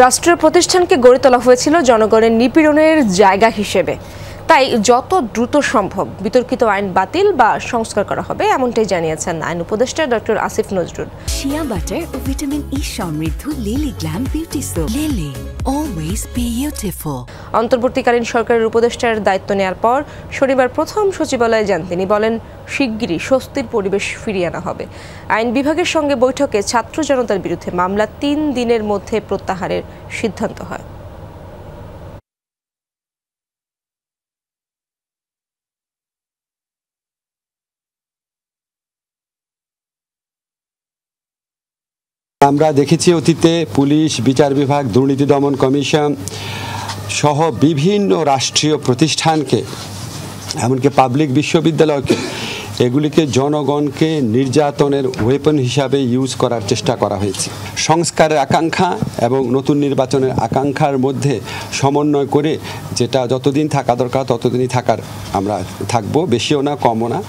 রাষ্ট্রীয় প্রতিষ্ঠানকে গড়ে তোলা হয়েছিল জনগণের নিপীড়নের জায়গা হিসেবে। তাই যত দ্রুত সম্ভব বিতর্কিত আইন বাতিল বা সংস্কার করা হবে, এমনটাই জানিয়েছেন আইন উপদেষ্টা doctor Asif Nazrul. Shea butter ও ভিটামিন ই সমৃদ্ধ Lily glam beauty soap. Lily, always beautiful. অন্তর্বর্তীকালীন সরকারের উপদেষ্টার দায়িত্ব নেওয়ার পর শনিবার প্রথম সচিবালয়ে যান তিনি। বলেন, শিগগিরই স্বস্তির পরিবেশ ফিরিয়ে আনা হবে। আইন বিভাগের সঙ্গে বৈঠকে ছাত্র জনতার বিরুদ্ধে মামলা 3 দিনের মধ্যে প্রত্যাহারের সিদ্ধান্ত হয়। আমরা দেখেছি অতীতে পুলিশ, বিচার বিভাগ, দুর্নীতি দমন কমিশন সহ বিভিন্ন রাষ্ট্রীয় প্রতিষ্ঠানকে, এমনকি পাবলিক বিশ্ববিদ্যালয়কে, এগুলিকে জনগণকে নির্যাতনের ওয়েপন হিসাবে ইউজ করার চেষ্টা করা হয়েছে। সংস্কারের আকাঙ্ক্ষা এবং নতুন নির্বাচনের আকাঙ্ক্ষার মধ্যে সমন্বয় করে যেটা যতদিন থাকা দরকার ততদিনই আমরা থাকবো, বেশিও না কমও না।